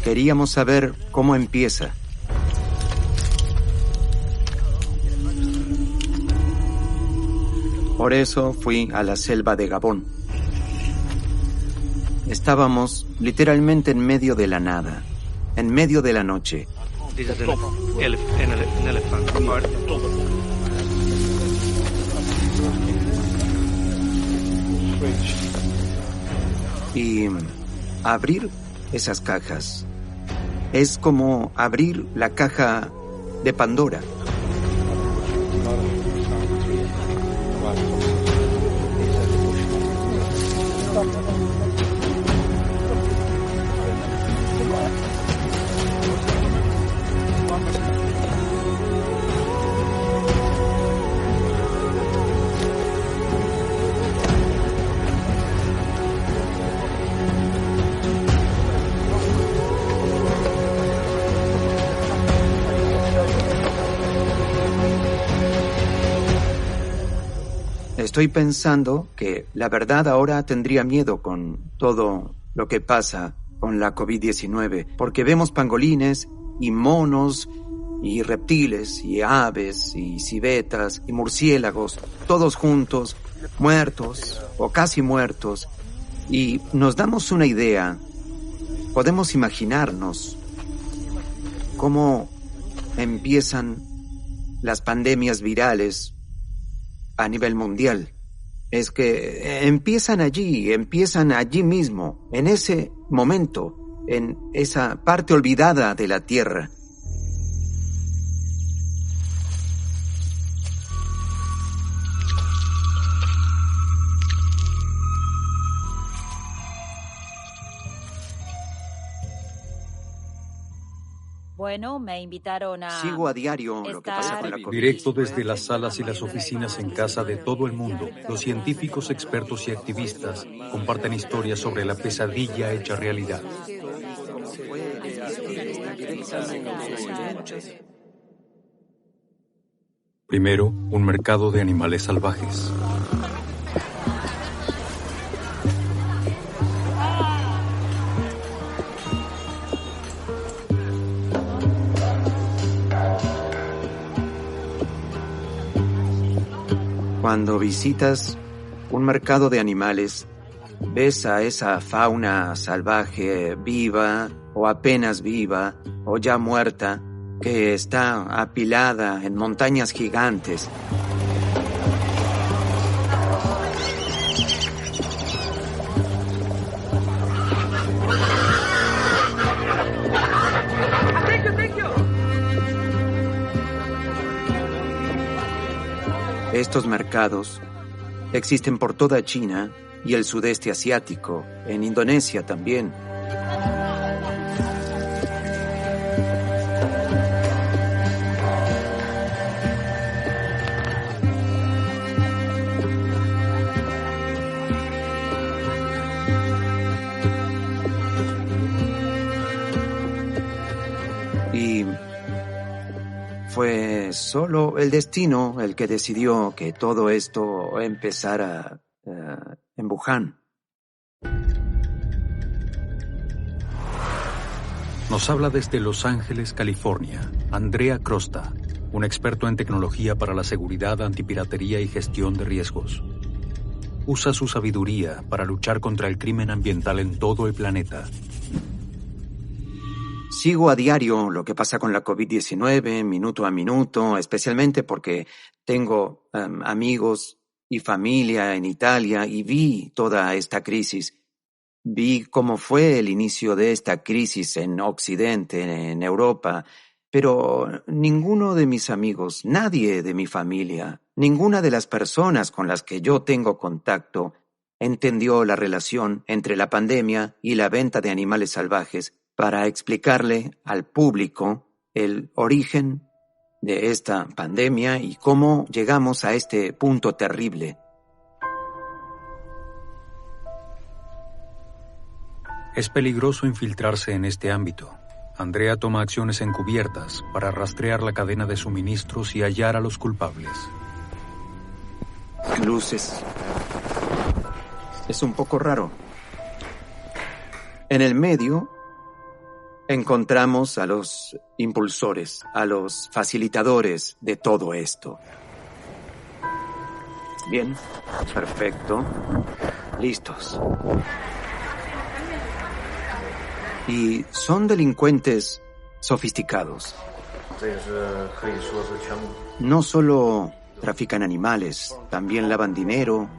Queríamos saber cómo empieza. Por eso fui a la selva de Gabón. Estábamos literalmente en medio de la nada, en medio de la noche. Y abrir esas cajas es como abrir la caja de Pandora. Estoy pensando que la verdad ahora tendría miedo con todo lo que pasa con la COVID-19, porque vemos pangolines y monos y reptiles y aves y civetas y murciélagos, todos juntos, muertos o casi muertos, y nos damos una idea, podemos imaginarnos cómo empiezan las pandemias virales a nivel mundial. Es que empiezan allí mismo, en ese momento, en esa parte olvidada de la Tierra. Bueno, me invitaron a... Sigo a diario lo que pasa con la COVID. Directo desde las salas y las oficinas en casa de todo el mundo, los científicos, expertos y activistas comparten historias sobre la pesadilla hecha realidad. Primero, un mercado de animales salvajes. Cuando visitas un mercado de animales, ves a esa fauna salvaje viva o apenas viva o ya muerta que está apilada en montañas gigantes. Estos mercados existen por toda China y el sudeste asiático, en Indonesia también. Y fue solo el destino el que decidió que todo esto empezara en Wuhan. Nos habla desde Los Ángeles, California, Andrea Crosta, un experto en tecnología para la seguridad, antipiratería y gestión de riesgos. Usa su sabiduría para luchar contra el crimen ambiental en todo el planeta. Sigo a diario lo que pasa con la COVID-19, minuto a minuto, especialmente porque tengo amigos y familia en Italia y vi toda esta crisis. Vi cómo fue el inicio de esta crisis en Occidente, en Europa, pero ninguno de mis amigos, nadie de mi familia, ninguna de las personas con las que yo tengo contacto entendió la relación entre la pandemia y la venta de animales salvajes para explicarle al público el origen de esta pandemia y cómo llegamos a este punto terrible. Es peligroso infiltrarse en este ámbito. Andrea toma acciones encubiertas para rastrear la cadena de suministros y hallar a los culpables. Luces. Es un poco raro. En el medio encontramos a los impulsores, a los facilitadores de todo esto. Bien, perfecto. Listos. Y son delincuentes sofisticados. No solo trafican animales, también lavan dinero,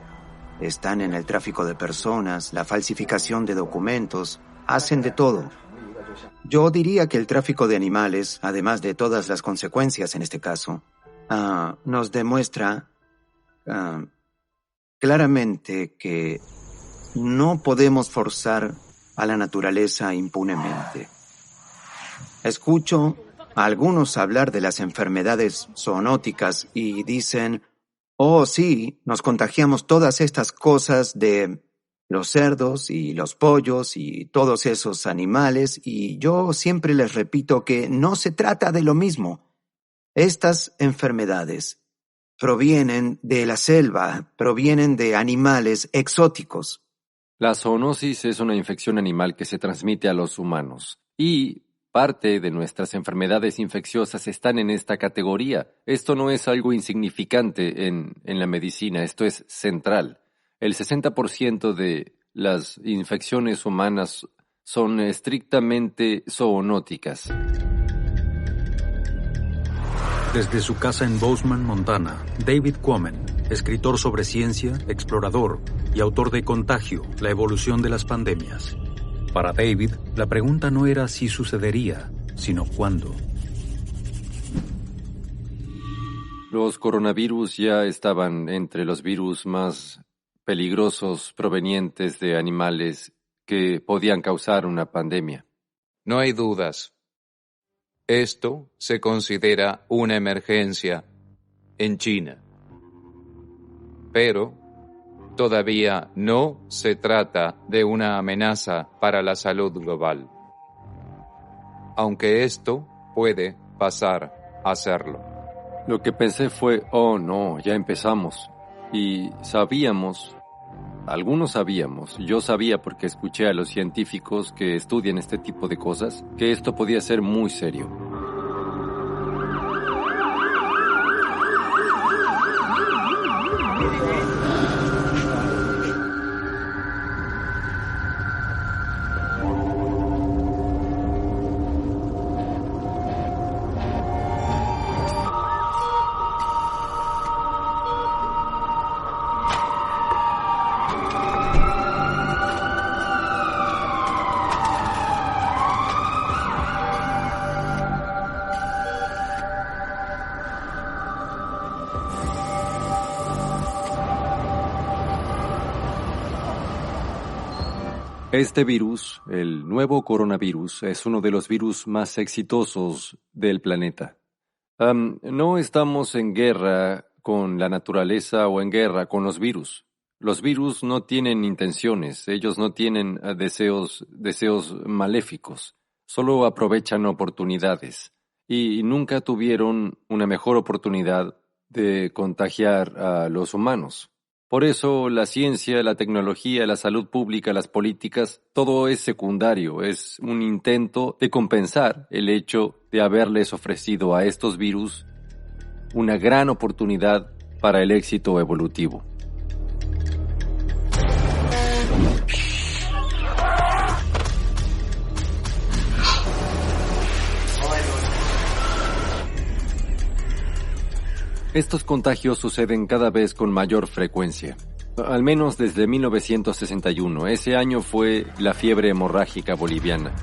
están en el tráfico de personas, la falsificación de documentos, hacen de todo. Yo diría que el tráfico de animales, además de todas las consecuencias en este caso, nos demuestra claramente que no podemos forzar a la naturaleza impunemente. Escucho a algunos hablar de las enfermedades zoonóticas y dicen, oh sí, nos contagiamos todas estas cosas de los cerdos y los pollos y todos esos animales, y yo siempre les repito que no se trata de lo mismo. Estas enfermedades provienen de la selva, provienen de animales exóticos. La zoonosis es una infección animal que se transmite a los humanos y parte de nuestras enfermedades infecciosas están en esta categoría. Esto no es algo insignificante en la medicina, esto es central. El 60% de las infecciones humanas son estrictamente zoonóticas. Desde su casa en Bozeman, Montana, David Quammen, escritor sobre ciencia, explorador y autor de Contagio, la evolución de las pandemias. Para David, la pregunta no era si sucedería, sino cuándo. Los coronavirus ya estaban entre los virus más peligrosos provenientes de animales que podían causar una pandemia. No hay dudas. Esto se considera una emergencia en China. Pero todavía no se trata de una amenaza para la salud global. Aunque esto puede pasar a serlo. Lo que pensé fue, oh no, ya empezamos. Y sabíamos, algunos sabíamos, yo sabía porque escuché a los científicos que estudian este tipo de cosas, que esto podía ser muy serio. Este virus, el nuevo coronavirus, es uno de los virus más exitosos del planeta. No estamos en guerra con la naturaleza o en guerra con los virus. Los virus no tienen intenciones, ellos no tienen deseos maléficos, solo aprovechan oportunidades y nunca tuvieron una mejor oportunidad de contagiar a los humanos. Por eso la ciencia, la tecnología, la salud pública, las políticas, todo es secundario, es un intento de compensar el hecho de haberles ofrecido a estos virus una gran oportunidad para el éxito evolutivo. Estos contagios suceden cada vez con mayor frecuencia, al menos desde 1961. Ese año fue la fiebre hemorrágica boliviana.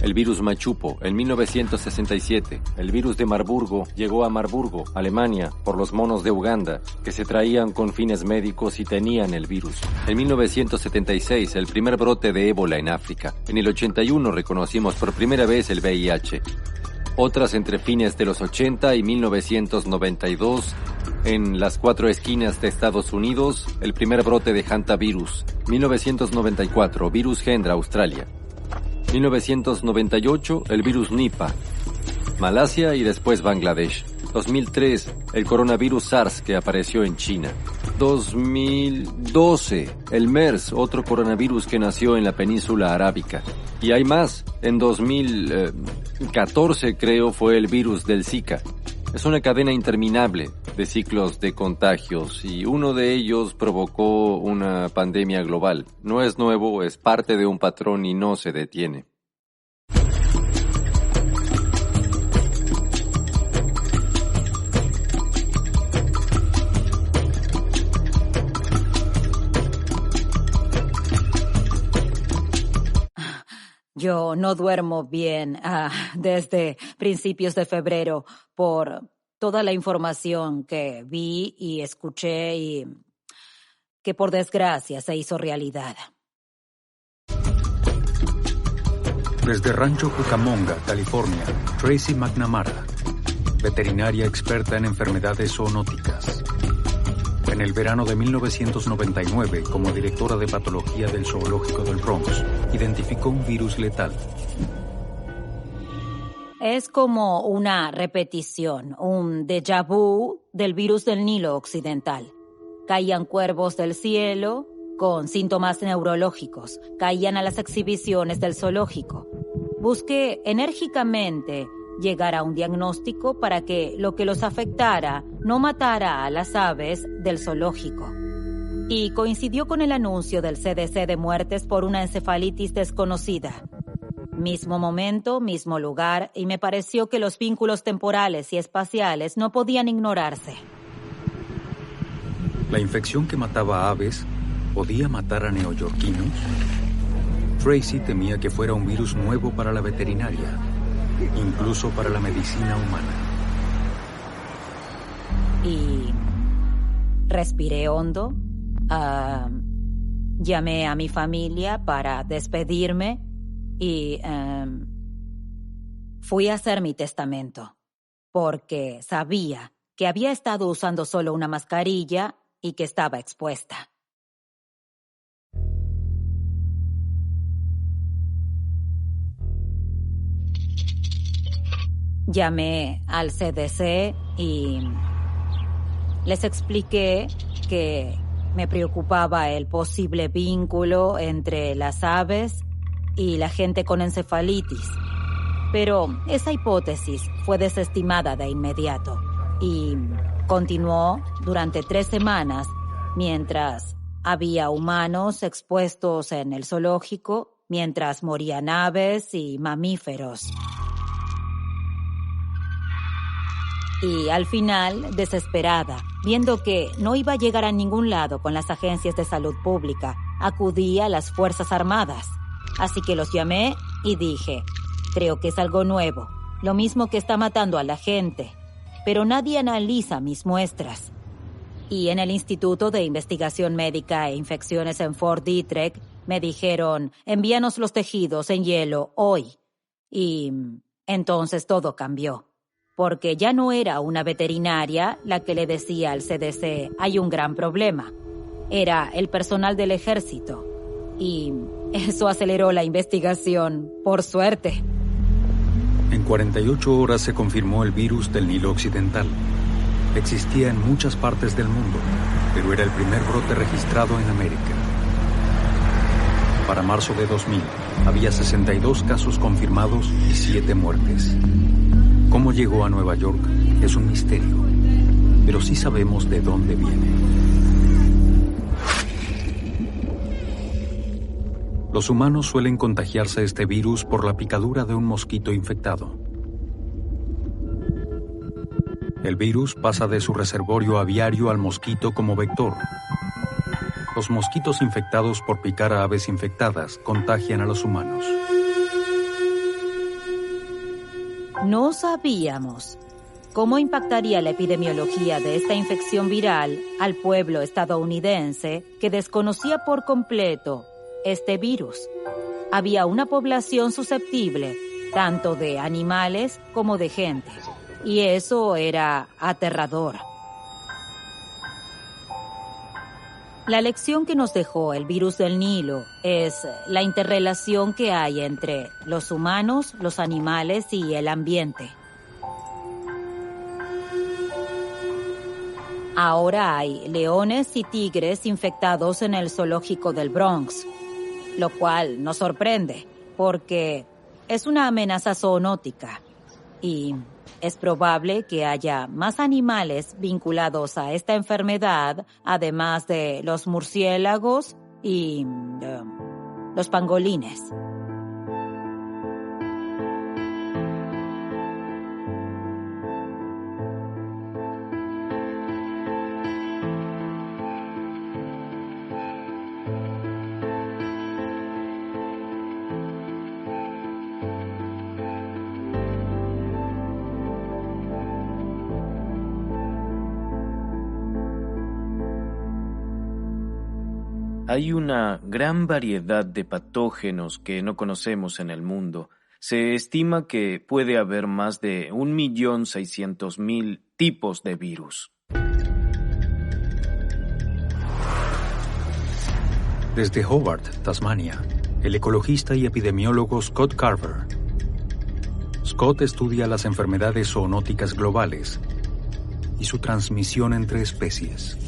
El virus Machupo, en 1967. El virus de Marburgo llegó a Marburgo, Alemania, por los monos de Uganda, que se traían con fines médicos y tenían el virus. En 1976, el primer brote de ébola en África. En el 81 reconocimos por primera vez el VIH. otras entre fines de los 80 y 1992. En las 4 esquinas de Estados Unidos, el primer brote de hantavirus. 1994, virus Hendra, Australia. 1998, el virus Nipah, Malasia y después Bangladesh. 2003, el coronavirus SARS que apareció en China. 2012, el MERS, otro coronavirus que nació en la península arábica. Y hay más. En 2014, creo, fue el virus del Zika. Es una cadena interminable de ciclos de contagios y uno de ellos provocó una pandemia global. No es nuevo, es parte de un patrón y no se detiene. Yo no duermo bien desde principios de febrero por toda la información que vi y escuché y que por desgracia se hizo realidad. Desde Rancho Cucamonga, California, Tracy McNamara, veterinaria experta en enfermedades zoonóticas. En el verano de 1999, como directora de patología del zoológico del Bronx, identificó un virus letal. Es como una repetición, un déjà vu del virus del Nilo Occidental. Caían cuervos del cielo con síntomas neurológicos, caían a las exhibiciones del zoológico. Busqué enérgicamente llegar a un diagnóstico para que lo que los afectara no matara a las aves del zoológico. Y coincidió con el anuncio del CDC de muertes por una encefalitis desconocida. Mismo momento, mismo lugar, y me pareció que los vínculos temporales y espaciales no podían ignorarse. ¿La infección que mataba a aves podía matar a neoyorquinos? Tracy temía que fuera un virus nuevo para la veterinaria, incluso para la medicina humana. Y respiré hondo, llamé a mi familia para despedirme y fui a hacer mi testamento, porque sabía que había estado usando solo una mascarilla y que estaba expuesta. Llamé al CDC y les expliqué que me preocupaba el posible vínculo entre las aves y la gente con encefalitis. Pero esa hipótesis fue desestimada de inmediato y continuó durante 3 semanas mientras había humanos expuestos en el zoológico, mientras morían aves y mamíferos. Y al final, desesperada, viendo que no iba a llegar a ningún lado con las agencias de salud pública, acudí a las Fuerzas Armadas. Así que los llamé y dije, creo que es algo nuevo, lo mismo que está matando a la gente, pero nadie analiza mis muestras. Y en el Instituto de Investigación Médica e Infecciones en Fort Detrick me dijeron, envíanos los tejidos en hielo hoy. Y entonces todo cambió. Porque ya no era una veterinaria la que le decía al CDC, hay un gran problema. Era el personal del ejército. Y eso aceleró la investigación, por suerte. En 48 horas se confirmó el virus del Nilo Occidental. Existía en muchas partes del mundo, pero era el primer brote registrado en América. Para marzo de 2000, había 62 casos confirmados y 7 muertes. Cómo llegó a Nueva York es un misterio, pero sí sabemos de dónde viene. Los humanos suelen contagiarse este virus por la picadura de un mosquito infectado. El virus pasa de su reservorio aviario al mosquito como vector. Los mosquitos infectados por picar a aves infectadas contagian a los humanos. No sabíamos cómo impactaría la epidemiología de esta infección viral al pueblo estadounidense que desconocía por completo este virus. Había una población susceptible, tanto de animales como de gente. Y eso era aterrador. La lección que nos dejó el virus del Nilo es la interrelación que hay entre los humanos, los animales y el ambiente. Ahora hay leones y tigres infectados en el zoológico del Bronx, lo cual nos sorprende porque es una amenaza zoonótica y es probable que haya más animales vinculados a esta enfermedad, además de los murciélagos y los pangolines. Hay una gran variedad de patógenos que no conocemos en el mundo. Se estima que puede haber más de 1.600.000 tipos de virus. Desde Hobart, Tasmania, el ecologista y epidemiólogo Scott Carver. Scott estudia las enfermedades zoonóticas globales y su transmisión entre especies.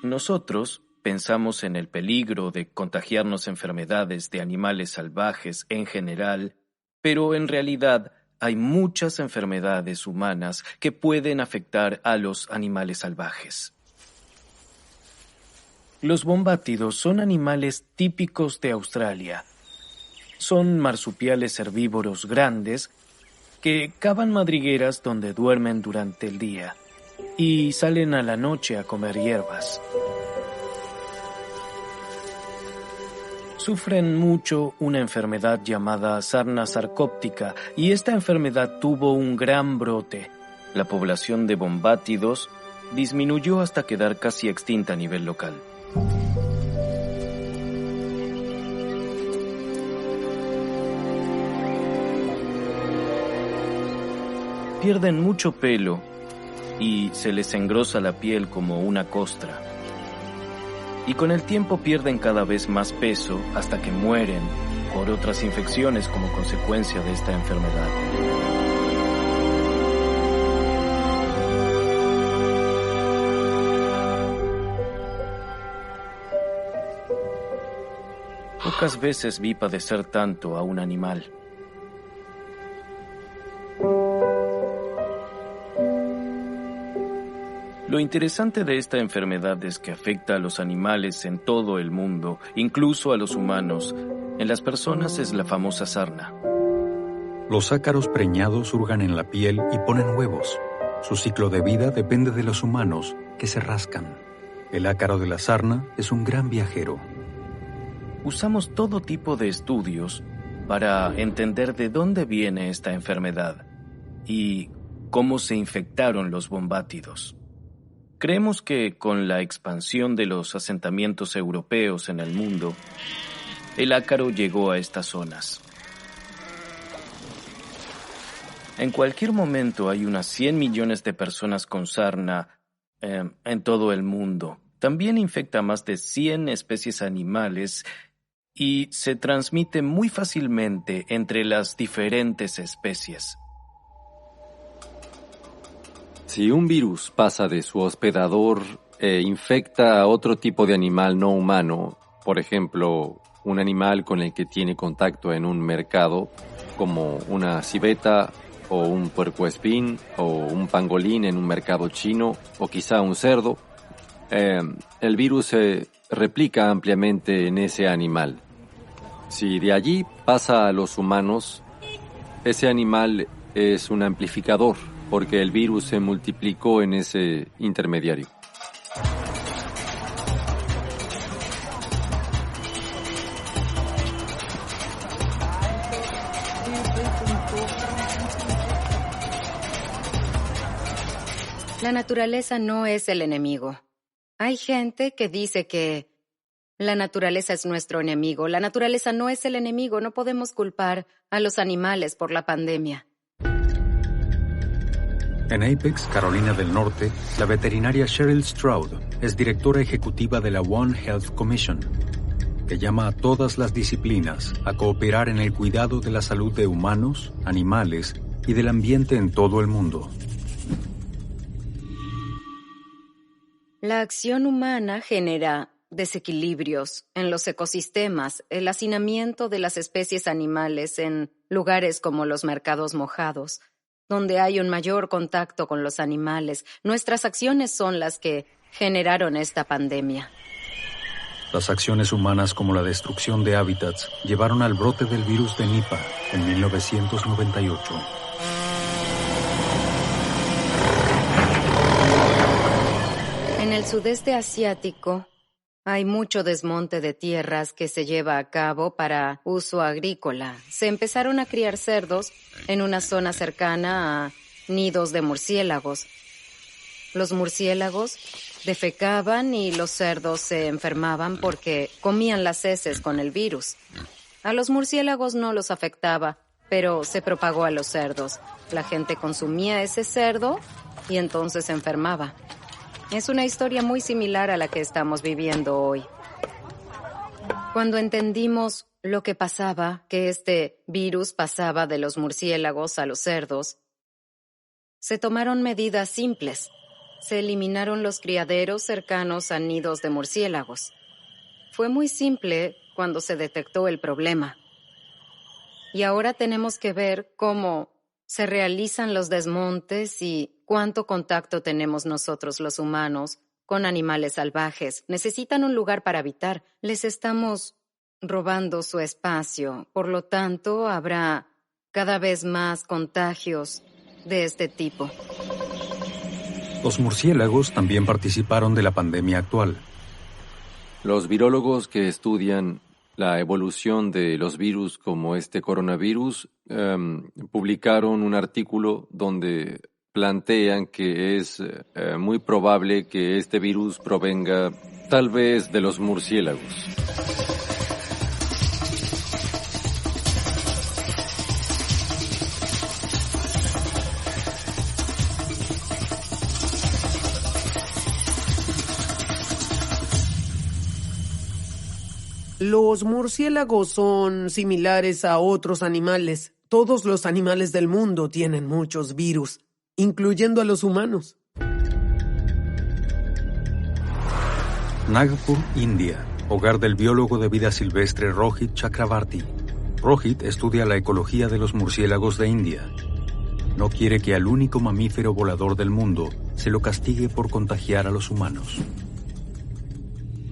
Nosotros pensamos en el peligro de contagiarnos enfermedades de animales salvajes en general, pero en realidad hay muchas enfermedades humanas que pueden afectar a los animales salvajes. Los bombátidos son animales típicos de Australia. Son marsupiales herbívoros grandes que cavan madrigueras donde duermen durante el día y salen a la noche a comer hierbas. Sufren mucho una enfermedad llamada sarna sarcóptica y esta enfermedad tuvo un gran brote. La población de bombátidos disminuyó hasta quedar casi extinta a nivel local. Pierden mucho pelo y se les engrosa la piel como una costra. Y con el tiempo pierden cada vez más peso hasta que mueren por otras infecciones como consecuencia de esta enfermedad. Pocas veces vi padecer tanto a un animal. Lo interesante de esta enfermedad es que afecta a los animales en todo el mundo, incluso a los humanos. En las personas es la famosa sarna. Los ácaros preñados hurgan en la piel y ponen huevos. Su ciclo de vida depende de los humanos, que se rascan. El ácaro de la sarna es un gran viajero. Usamos todo tipo de estudios para entender de dónde viene esta enfermedad y cómo se infectaron los bombátidos. Creemos que con la expansión de los asentamientos europeos en el mundo, el ácaro llegó a estas zonas. En cualquier momento hay unas 100 millones de personas con sarna en todo el mundo. También infecta a más de 100 especies animales y se transmite muy fácilmente entre las diferentes especies. Si un virus pasa de su hospedador e infecta a otro tipo de animal no humano, por ejemplo, un animal con el que tiene contacto en un mercado, como una civeta o un puercoespín o un pangolín en un mercado chino o quizá un cerdo, el virus se replica ampliamente en ese animal. Si de allí pasa a los humanos, ese animal es un amplificador, porque el virus se multiplicó en ese intermediario. La naturaleza no es el enemigo. Hay gente que dice que La naturaleza es nuestro enemigo. La naturaleza no es el enemigo. No podemos culpar a los animales por la pandemia. En Apex, Carolina del Norte, la veterinaria Cheryl Stroud es directora ejecutiva de la One Health Commission, que llama a todas las disciplinas a cooperar en el cuidado de la salud de humanos, animales y del ambiente en todo el mundo. La acción humana genera desequilibrios en los ecosistemas, el hacinamiento de las especies animales en lugares como los mercados mojados, donde hay un mayor contacto con los animales. Nuestras acciones son las que generaron esta pandemia. Las acciones humanas como la destrucción de hábitats llevaron al brote del virus de Nipah en 1998. En el sudeste asiático hay mucho desmonte de tierras que se lleva a cabo para uso agrícola. Se empezaron a criar cerdos en una zona cercana a nidos de murciélagos. Los murciélagos defecaban y los cerdos se enfermaban porque comían las heces con el virus. A los murciélagos no los afectaba, pero se propagó a los cerdos. La gente consumía ese cerdo y entonces se enfermaba. Es una historia muy similar a la que estamos viviendo hoy. Cuando entendimos lo que pasaba, que este virus pasaba de los murciélagos a los cerdos, se tomaron medidas simples. Se eliminaron los criaderos cercanos a nidos de murciélagos. Fue muy simple cuando se detectó el problema. Y ahora tenemos que ver cómo se realizan los desmontes y cuánto contacto tenemos nosotros los humanos con animales salvajes. Necesitan un lugar para habitar. Les estamos robando su espacio. Por lo tanto, habrá cada vez más contagios de este tipo. Los murciélagos también participaron de la pandemia actual. Los virólogos que estudian la evolución de los virus como este coronavirus publicaron un artículo donde plantean que es muy probable que este virus provenga tal vez de los murciélagos. Los murciélagos son similares a otros animales. Todos los animales del mundo tienen muchos virus, incluyendo a los humanos. Nagpur, India, hogar del biólogo de vida silvestre Rohit Chakrabarty. Rohit estudia la ecología de los murciélagos de India. No quiere que al único mamífero volador del mundo se lo castigue por contagiar a los humanos.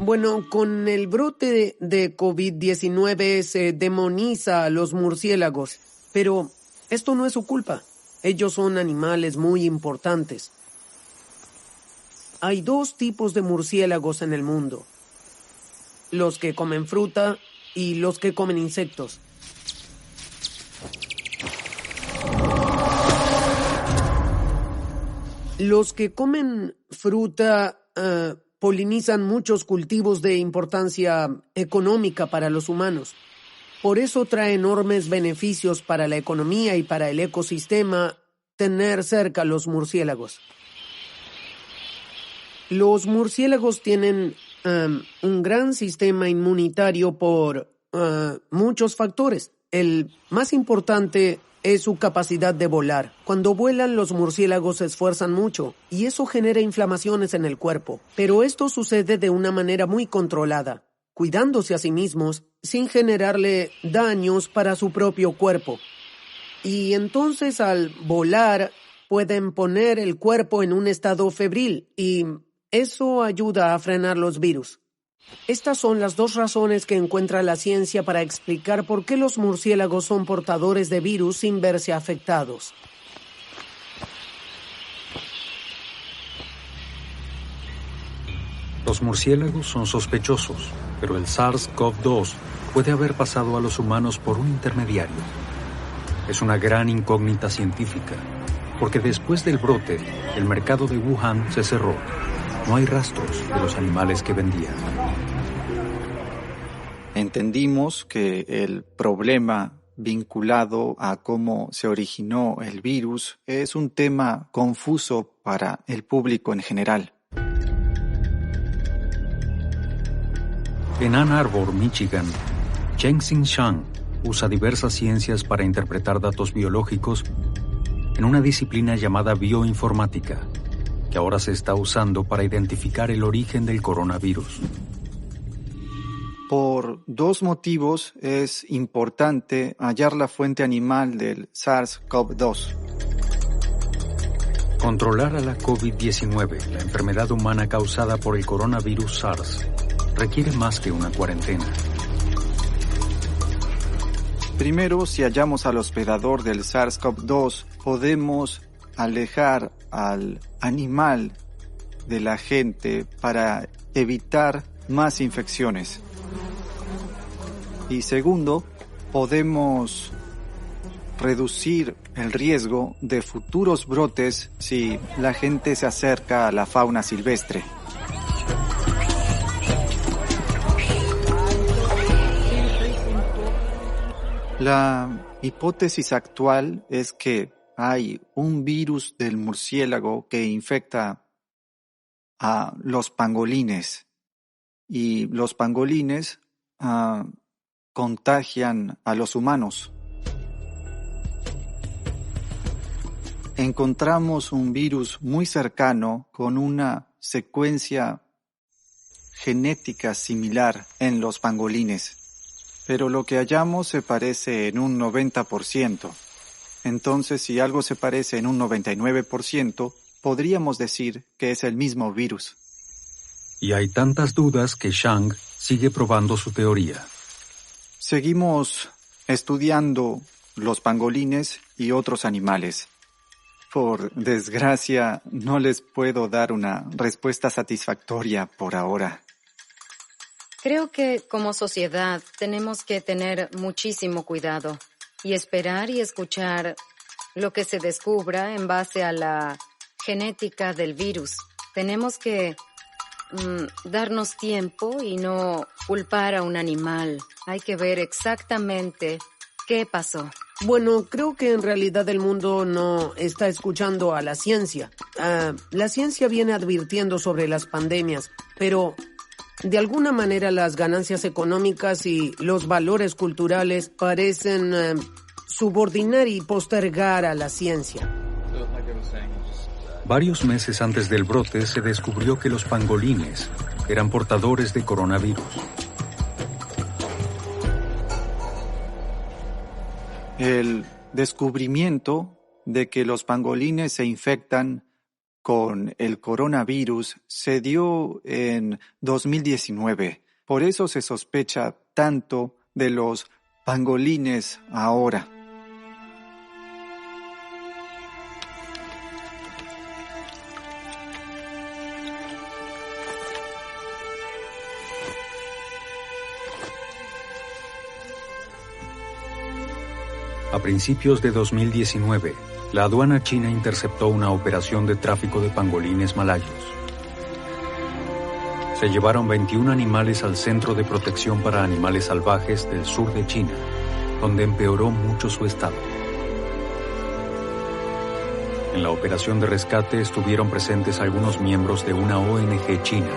Bueno, con el brote de COVID-19 se demoniza a los murciélagos, pero esto no es su culpa. Ellos son animales muy importantes. Hay dos tipos de murciélagos en el mundo: los que comen fruta y los que comen insectos. Los que comen fruta polinizan muchos cultivos de importancia económica para los humanos. Por eso trae enormes beneficios para la economía y para el ecosistema tener cerca los murciélagos. Los murciélagos tienen un gran sistema inmunitario por muchos factores. El más importante es su capacidad de volar. Cuando vuelan, los murciélagos se esfuerzan mucho y eso genera inflamaciones en el cuerpo. Pero esto sucede de una manera muy controlada, cuidándose a sí mismos sin generarle daños para su propio cuerpo. Y entonces al volar pueden poner el cuerpo en un estado febril y eso ayuda a frenar los virus. Estas son las dos razones que encuentra la ciencia para explicar por qué los murciélagos son portadores de virus sin verse afectados. Los murciélagos son sospechosos, pero el SARS-CoV-2 puede haber pasado a los humanos por un intermediario. Es una gran incógnita científica, porque después del brote, el mercado de Wuhan se cerró. No hay rastros de los animales que vendían. entendimos que el problema vinculado a cómo se originó el virus es un tema confuso para el público en general. En Ann Arbor, Michigan, Cheng-Xing Shang usa diversas ciencias para interpretar datos biológicos en una disciplina llamada bioinformática, que ahora se está usando para identificar el origen del coronavirus. Por 2 motivos es importante hallar la fuente animal del SARS-CoV-2. Controlar a la COVID-19, la enfermedad humana causada por el coronavirus SARS, requiere más que una cuarentena. Primero, si hallamos al hospedador del SARS-CoV-2, podemos alejar al animal de la gente para evitar más infecciones. Y segundo, podemos reducir el riesgo de futuros brotes si la gente se acerca a la fauna silvestre. La hipótesis actual es que hay un virus del murciélago que infecta a los pangolines y los pangolines contagian a los humanos. Encontramos un virus muy cercano con una secuencia genética similar en los pangolines, pero lo que hallamos se parece en un 90%. Entonces, si algo se parece en un 99%, podríamos decir que es el mismo virus. Y hay tantas dudas que Shang sigue probando su teoría. Seguimos estudiando los pangolines y otros animales. Por desgracia, no les puedo dar una respuesta satisfactoria por ahora. Creo que como sociedad tenemos que tener muchísimo cuidado y esperar y escuchar lo que se descubra en base a la genética del virus. Tenemos que darnos tiempo y no culpar a un animal. Hay que ver exactamente qué pasó. Bueno, creo que en realidad el mundo no está escuchando a la ciencia. La ciencia viene advirtiendo sobre las pandemias, pero de alguna manera las ganancias económicas y los valores culturales parecen subordinar y postergar a la ciencia. Varios meses antes del brote se descubrió que los pangolines eran portadores de coronavirus. El descubrimiento de que los pangolines se infectan con el coronavirus se dio en 2019. Por eso se sospecha tanto de los pangolines ahora. A principios de 2019, la aduana china interceptó una operación de tráfico de pangolines malayos. Se llevaron 21 animales al Centro de Protección para Animales Salvajes del sur de China, donde empeoró mucho su estado. En la operación de rescate estuvieron presentes algunos miembros de una ONG china.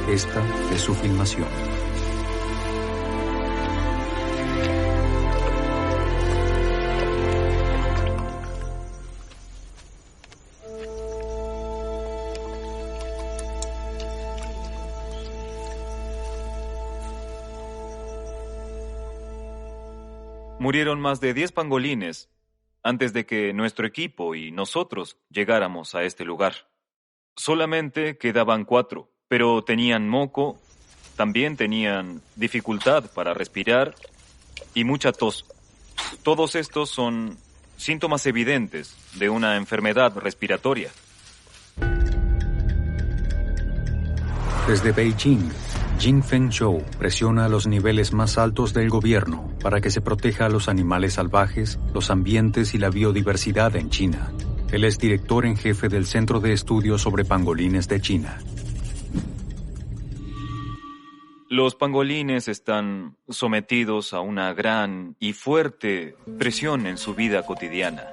Esta es su filmación. Murieron más de 10 pangolines antes de que nuestro equipo y nosotros llegáramos a este lugar. Solamente quedaban 4, pero tenían moco, también tenían dificultad para respirar y mucha tos. Todos estos son síntomas evidentes de una enfermedad respiratoria. Desde Beijing, Jin Fengzhou presiona a los niveles más altos del gobierno para que se proteja a los animales salvajes, los ambientes y la biodiversidad en China. Él es director en jefe del Centro de Estudios sobre Pangolines de China. Los pangolines están sometidos a una gran y fuerte presión en su vida cotidiana.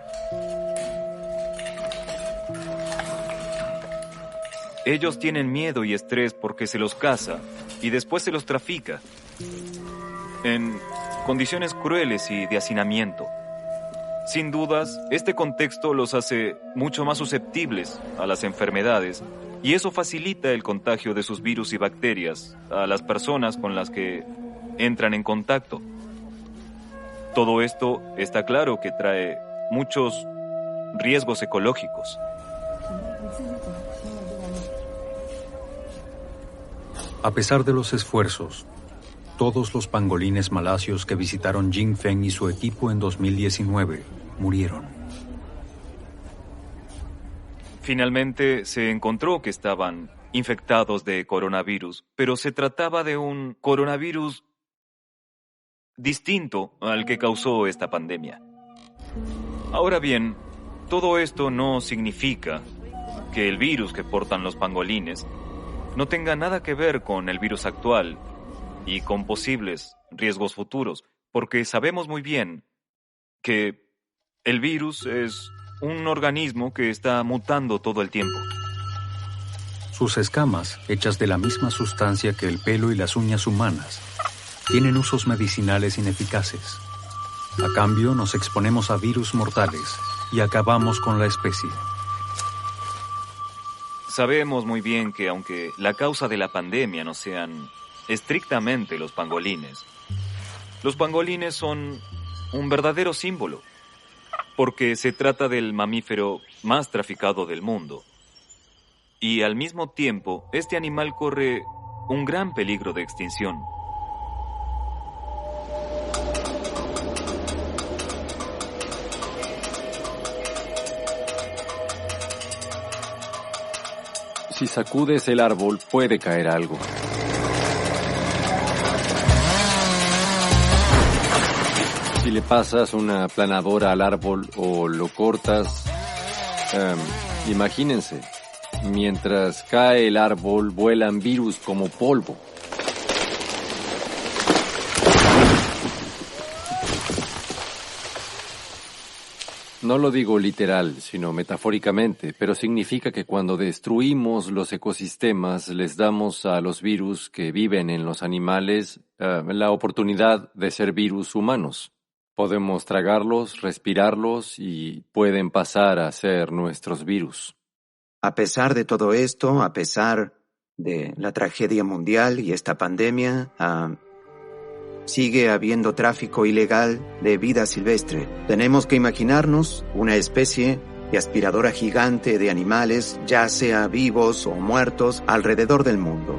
Ellos tienen miedo y estrés porque se los caza y después se los trafica en condiciones crueles y de hacinamiento. Sin dudas, este contexto los hace mucho más susceptibles a las enfermedades y eso facilita el contagio de sus virus y bacterias a las personas con las que entran en contacto. Todo esto está claro que trae muchos riesgos ecológicos. A pesar de los esfuerzos, todos los pangolines malasios que visitaron Jing Feng y su equipo en 2019 murieron. Finalmente se encontró que estaban infectados de coronavirus, pero se trataba de un coronavirus distinto al que causó esta pandemia. Ahora bien, todo esto no significa que el virus que portan los pangolines no tenga nada que ver con el virus actual y con posibles riesgos futuros, porque sabemos muy bien que el virus es un organismo que está mutando todo el tiempo. Sus escamas, hechas de la misma sustancia que el pelo y las uñas humanas, tienen usos medicinales ineficaces. A cambio, nos exponemos a virus mortales y acabamos con la especie. Sabemos muy bien que aunque la causa de la pandemia no sean estrictamente los pangolines son un verdadero símbolo, porque se trata del mamífero más traficado del mundo. Y al mismo tiempo, este animal corre un gran peligro de extinción. Si sacudes el árbol, puede caer algo. Si le pasas una planadora al árbol o lo cortas, imagínense, mientras cae el árbol, vuelan virus como polvo. No lo digo literal, sino metafóricamente, pero significa que cuando destruimos los ecosistemas, les damos a los virus que viven en los animales la oportunidad de ser virus humanos. Podemos tragarlos, respirarlos y pueden pasar a ser nuestros virus. A pesar de todo esto, a pesar de la tragedia mundial y esta pandemia, sigue habiendo tráfico ilegal de vida silvestre. Tenemos que imaginarnos una especie de aspiradora gigante de animales, ya sea vivos o muertos, alrededor del mundo.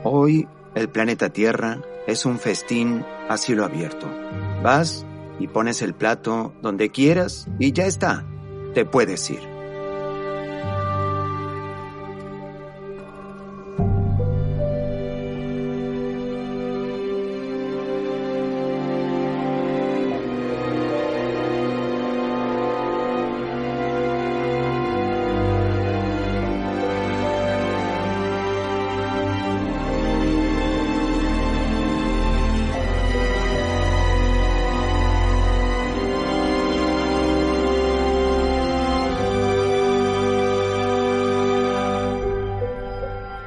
Hoy, el planeta Tierra es un festín a cielo abierto. Vas y pones el plato donde quieras y ya está. Te puedes ir.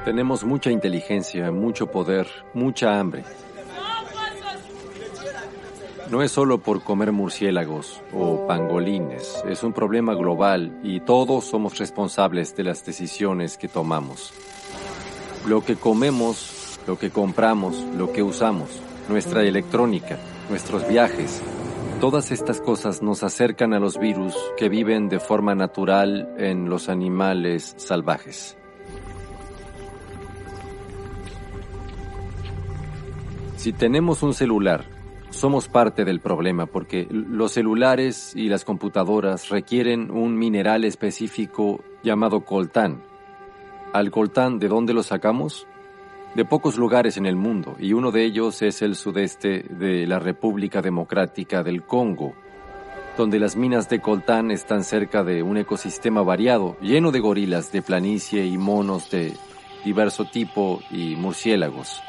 Tenemos mucha inteligencia, mucho poder, mucha hambre. No es solo por comer murciélagos o pangolines, es un problema global y todos somos responsables de las decisiones que tomamos. Lo que comemos, lo que compramos, lo que usamos, nuestra electrónica, nuestros viajes, todas estas cosas nos acercan a los virus que viven de forma natural en los animales salvajes. Si tenemos un celular, somos parte del problema porque los celulares y las computadoras requieren un mineral específico llamado coltán. ¿Al coltán de dónde lo sacamos? De pocos lugares en el mundo, y uno de ellos es el sudeste de la República Democrática del Congo, donde las minas de coltán están cerca de un ecosistema variado, lleno de gorilas de planicie y monos de diverso tipo y murciélagos.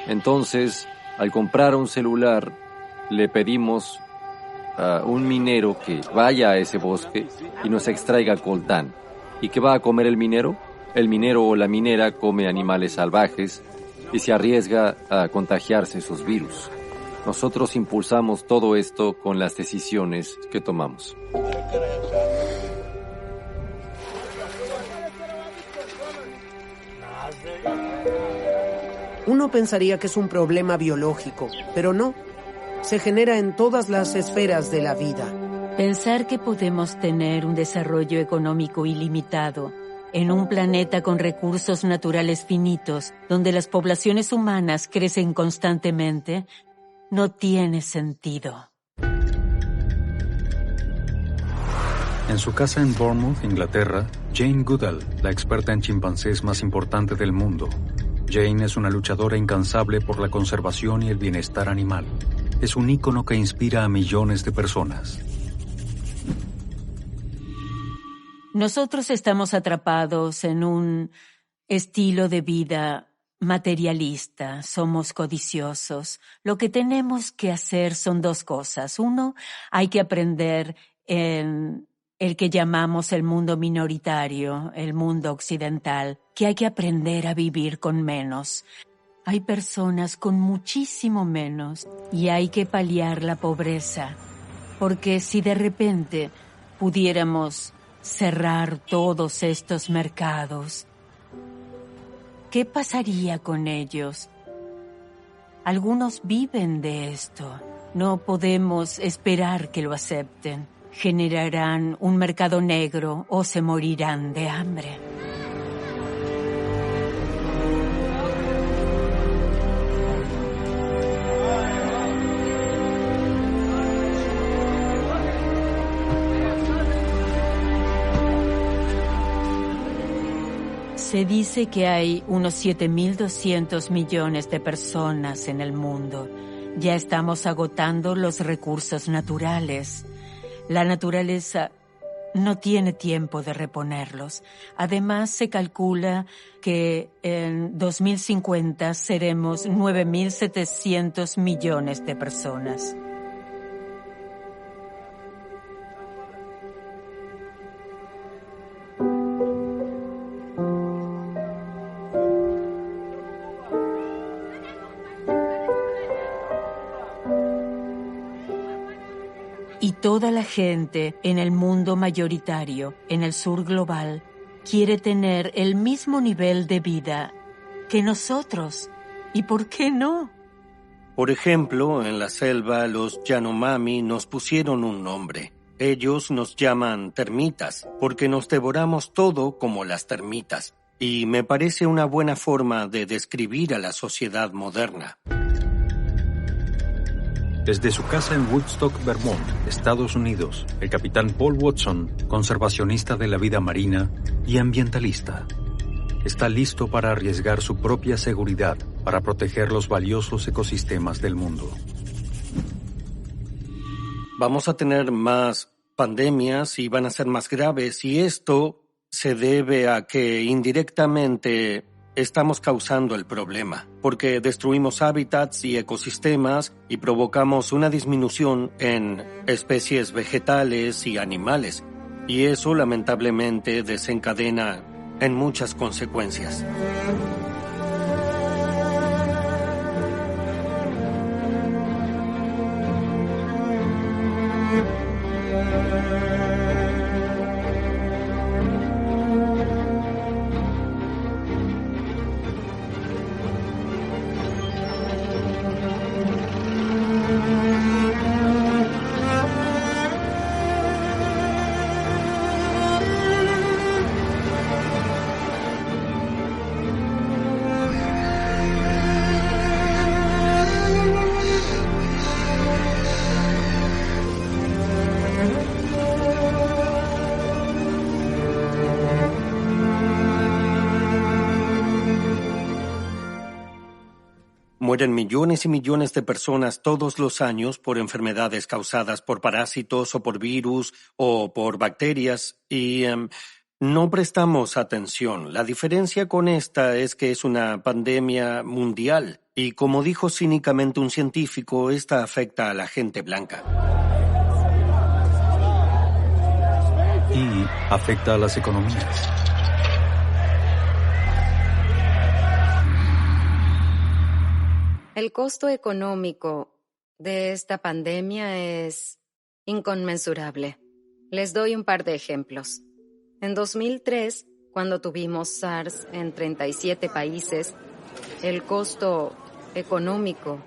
Entonces, al comprar un celular, le pedimos a un minero que vaya a ese bosque y nos extraiga coltán. ¿Y qué va a comer el minero? El minero o la minera come animales salvajes y se arriesga a contagiarse sus virus. Nosotros impulsamos todo esto con las decisiones que tomamos. Uno pensaría que es un problema biológico, pero no. Se genera en todas las esferas de la vida. Pensar que podemos tener un desarrollo económico ilimitado en un planeta con recursos naturales finitos, donde las poblaciones humanas crecen constantemente, no tiene sentido. En su casa en Bournemouth, Inglaterra, Jane Goodall, la experta en chimpancés más importante del mundo. Jane es una luchadora incansable por la conservación y el bienestar animal. Es un ícono que inspira a millones de personas. Nosotros estamos atrapados en un estilo de vida materialista, somos codiciosos. Lo que tenemos que hacer son dos cosas. Uno, hay que aprender en el que llamamos el mundo minoritario, el mundo occidental, que hay que aprender a vivir con menos. Hay personas con muchísimo menos y hay que paliar la pobreza, porque si de repente pudiéramos cerrar todos estos mercados, ¿qué pasaría con ellos? Algunos viven de esto. No podemos esperar que lo acepten. Generarán un mercado negro o se morirán de hambre. Se dice que hay unos 7.200 millones de personas en el mundo. Ya estamos agotando los recursos naturales. La naturaleza no tiene tiempo de reponerlos. Además, se calcula que en 2050 seremos 9.700 millones de personas. Y toda la gente en el mundo mayoritario, en el sur global, quiere tener el mismo nivel de vida que nosotros. ¿Y por qué no? Por ejemplo, en la selva los Yanomami nos pusieron un nombre. Ellos nos llaman termitas, porque nos devoramos todo como las termitas. Y me parece una buena forma de describir a la sociedad moderna. Desde su casa en Woodstock, Vermont, Estados Unidos, el capitán Paul Watson, conservacionista de la vida marina y ambientalista, está listo para arriesgar su propia seguridad para proteger los valiosos ecosistemas del mundo. Vamos a tener más pandemias y van a ser más graves, y esto se debe a que indirectamente estamos causando el problema, porque destruimos hábitats y ecosistemas y provocamos una disminución en especies vegetales y animales, y eso lamentablemente desencadena en muchas consecuencias. Mueren millones y millones de personas todos los años por enfermedades causadas por parásitos o por virus o por bacterias y no prestamos atención. La diferencia con esta es que es una pandemia mundial y, como dijo cínicamente un científico, esta afecta a la gente blanca. Y afecta a las economías. El costo económico de esta pandemia es inconmensurable. Les doy un par de ejemplos. En 2003, cuando tuvimos SARS en 37 países, el costo económico,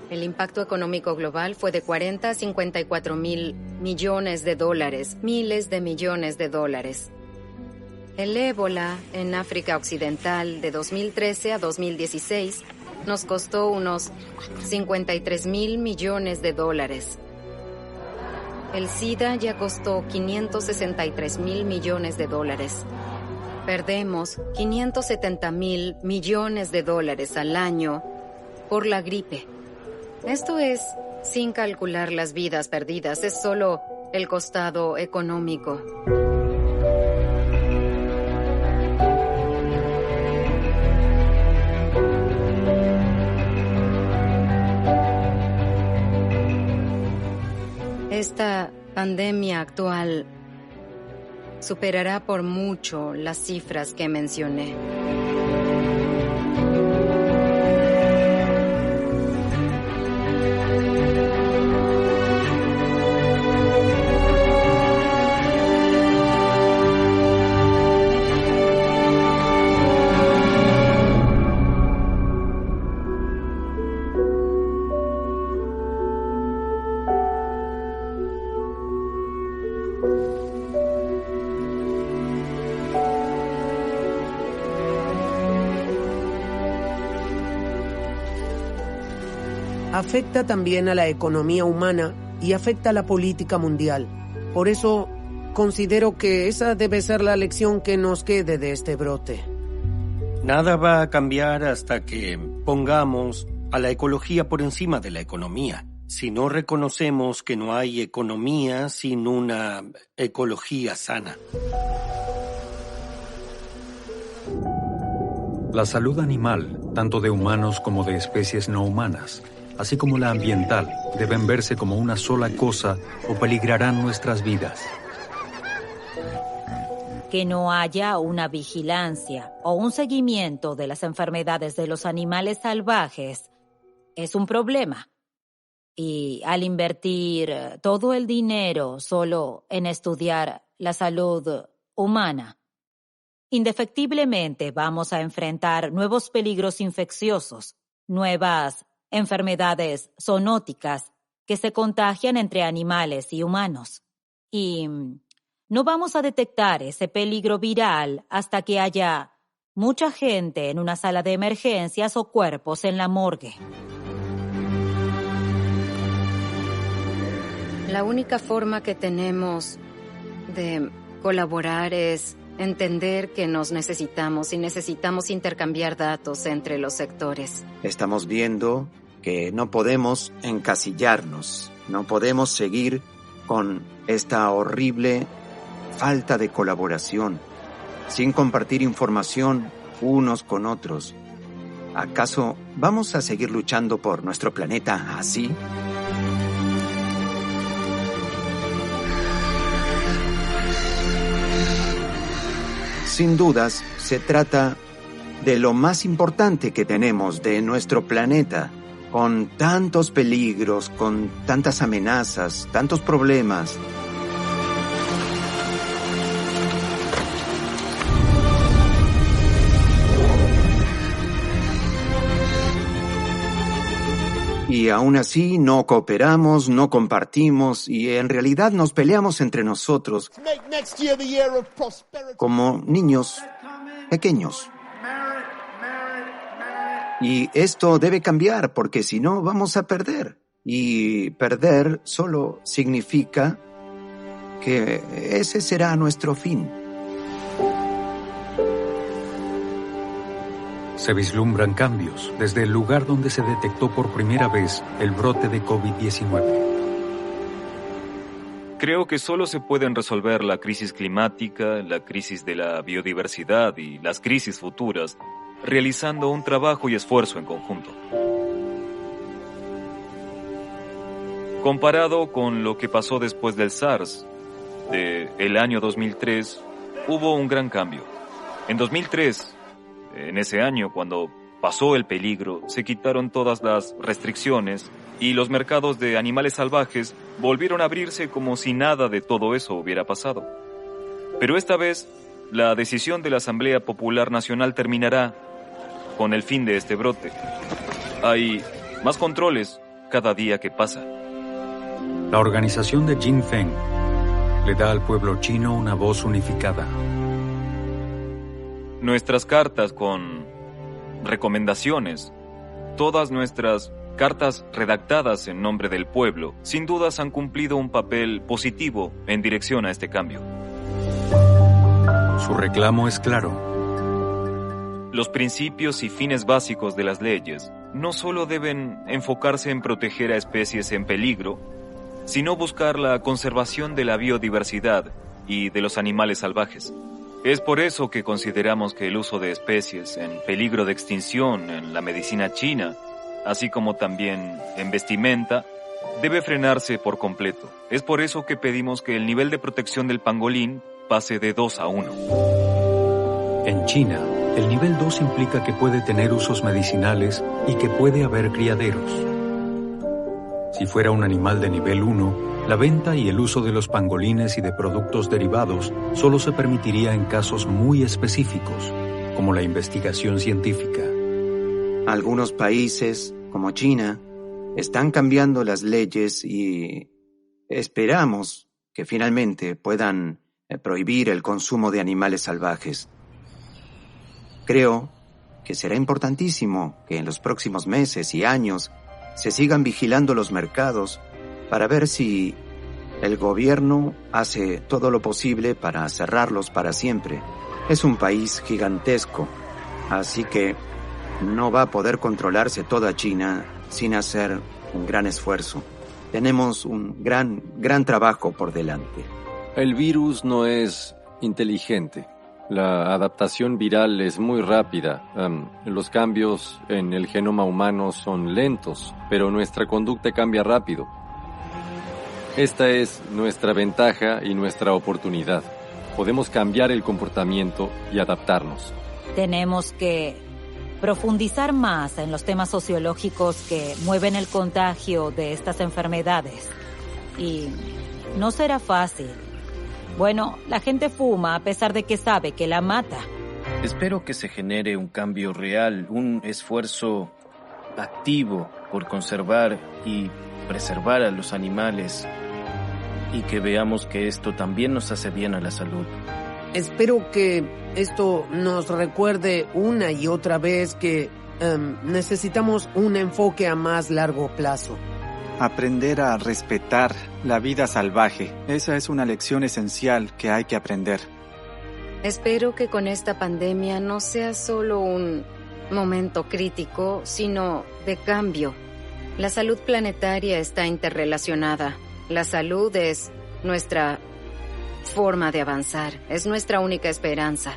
el impacto económico global fue de 40 a 54 mil millones de dólares, miles de millones de dólares. El ébola en África Occidental de 2013 a 2016 nos costó unos 53 mil millones de dólares. El SIDA ya costó 563 mil millones de dólares. Perdemos 570 mil millones de dólares al año por la gripe. Esto es sin calcular las vidas perdidas, es solo el costado económico. Esta pandemia actual superará por mucho las cifras que mencioné. Afecta también a la economía humana y afecta a la política mundial. Por eso, considero que esa debe ser la lección que nos quede de este brote. Nada va a cambiar hasta que pongamos a la ecología por encima de la economía. Si no reconocemos que no hay economía sin una ecología sana. La salud animal, tanto de humanos como de especies no humanas, así como la ambiental, deben verse como una sola cosa o peligrarán nuestras vidas. Que no haya una vigilancia o un seguimiento de las enfermedades de los animales salvajes es un problema. Y al invertir todo el dinero solo en estudiar la salud humana, indefectiblemente vamos a enfrentar nuevos peligros infecciosos, nuevas enfermedades zoonóticas que se contagian entre animales y humanos. Y no vamos a detectar ese peligro viral hasta que haya mucha gente en una sala de emergencias o cuerpos en la morgue. La única forma que tenemos de colaborar es entender que nos necesitamos y necesitamos intercambiar datos entre los sectores. Estamos viendo que no podemos encasillarnos, no podemos seguir con esta horrible falta de colaboración, sin compartir información unos con otros. ¿Acaso vamos a seguir luchando por nuestro planeta así? Sin dudas, se trata de lo más importante que tenemos de nuestro planeta, con tantos peligros, con tantas amenazas, tantos problemas. Y aún así no cooperamos, no compartimos y en realidad nos peleamos entre nosotros como niños pequeños. Y esto debe cambiar porque si no vamos a perder. Y perder solo significa que ese será nuestro fin. Se vislumbran cambios desde el lugar donde se detectó por primera vez el brote de COVID-19. Creo que solo se pueden resolver la crisis climática, la crisis de la biodiversidad y las crisis futuras realizando un trabajo y esfuerzo en conjunto. Comparado con lo que pasó después del SARS, el año 2003, hubo un gran cambio. En 2003, en ese año, cuando pasó el peligro, se quitaron todas las restricciones y los mercados de animales salvajes volvieron a abrirse como si nada de todo eso hubiera pasado. Pero esta vez, la decisión de la Asamblea Popular Nacional terminará con el fin de este brote. Hay más controles cada día que pasa. La organización de Jin Feng le da al pueblo chino una voz unificada. Nuestras cartas con recomendaciones, todas nuestras cartas redactadas en nombre del pueblo, sin dudas han cumplido un papel positivo en dirección a este cambio. Su reclamo es claro. Los principios y fines básicos de las leyes no solo deben enfocarse en proteger a especies en peligro, sino buscar la conservación de la biodiversidad y de los animales salvajes. Es por eso que consideramos que el uso de especies en peligro de extinción en la medicina china, así como también en vestimenta, debe frenarse por completo. Es por eso que pedimos que el nivel de protección del pangolín pase de 2 a 1. En China, el nivel 2 implica que puede tener usos medicinales y que puede haber criaderos. Si fuera un animal de nivel 1, la venta y el uso de los pangolines y de productos derivados solo se permitiría en casos muy específicos, como la investigación científica. Algunos países, como China, están cambiando las leyes y esperamos que finalmente puedan prohibir el consumo de animales salvajes. Creo que será importantísimo que en los próximos meses y años se sigan vigilando los mercados para ver si el gobierno hace todo lo posible para cerrarlos para siempre. Es un país gigantesco, así que no va a poder controlarse toda China sin hacer un gran esfuerzo. Tenemos un gran trabajo por delante. El virus no es inteligente. La adaptación viral es muy rápida. Los cambios en el genoma humano son lentos, pero nuestra conducta cambia rápido. Esta es nuestra ventaja y nuestra oportunidad. Podemos cambiar el comportamiento y adaptarnos. Tenemos que profundizar más en los temas sociológicos que mueven el contagio de estas enfermedades. Y no será fácil. Bueno, la gente fuma a pesar de que sabe que la mata. Espero que se genere un cambio real, un esfuerzo activo por conservar y preservar a los animales y que veamos que esto también nos hace bien a la salud. Espero que esto nos recuerde una y otra vez que necesitamos un enfoque a más largo plazo. Aprender a respetar la vida salvaje. Esa es una lección esencial que hay que aprender. Espero que con esta pandemia no sea solo un momento crítico, sino de cambio. La salud planetaria está interrelacionada. La salud es nuestra forma de avanzar, es nuestra única esperanza.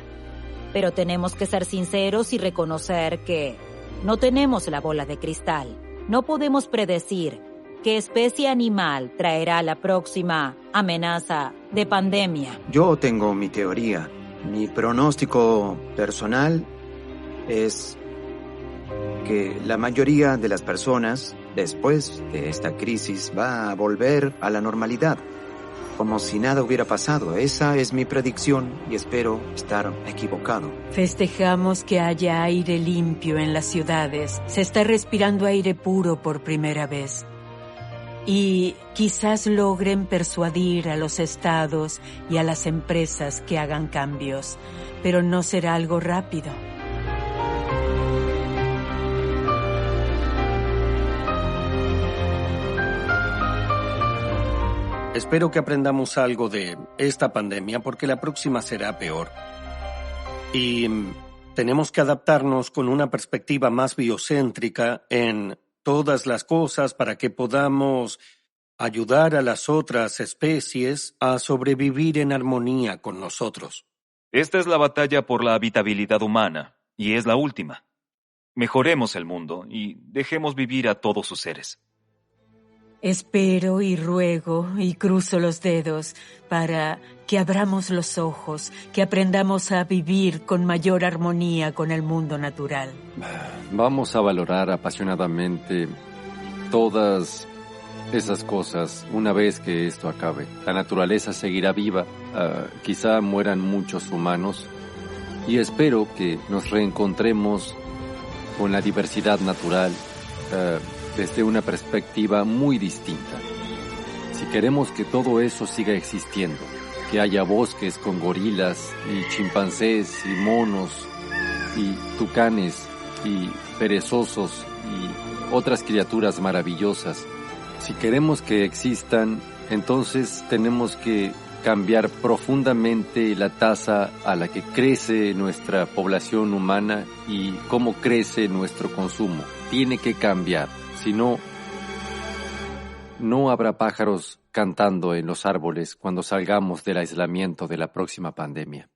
Pero tenemos que ser sinceros y reconocer que no tenemos la bola de cristal. No podemos predecir qué especie animal traerá la próxima amenaza de pandemia. Yo tengo mi teoría. Mi pronóstico personal es que la mayoría de las personas, después de esta crisis, va a volver a la normalidad, como si nada hubiera pasado. Esa es mi predicción y espero estar equivocado. Festejamos que haya aire limpio en las ciudades. Se está respirando aire puro por primera vez. Y quizás logren persuadir a los estados y a las empresas que hagan cambios, pero no será algo rápido. Espero que aprendamos algo de esta pandemia porque la próxima será peor. Y tenemos que adaptarnos con una perspectiva más biocéntrica en todas las cosas para que podamos ayudar a las otras especies a sobrevivir en armonía con nosotros. Esta es la batalla por la habitabilidad humana, y es la última. Mejoremos el mundo y dejemos vivir a todos sus seres. Espero y ruego y cruzo los dedos para que abramos los ojos, que aprendamos a vivir con mayor armonía con el mundo natural. Vamos a valorar apasionadamente todas esas cosas una vez que esto acabe. La naturaleza seguirá viva, quizá mueran muchos humanos, y espero que nos reencontremos con la diversidad natural desde una perspectiva muy distinta. Si queremos que todo eso siga existiendo, que haya bosques con gorilas y chimpancés y monos y tucanes y perezosos y otras criaturas maravillosas, si queremos que existan, entonces tenemos que cambiar profundamente la tasa a la que crece nuestra población humana y cómo crece nuestro consumo. Tiene que cambiar, si no, no habrá pájaros cantando en los árboles cuando salgamos del aislamiento de la próxima pandemia.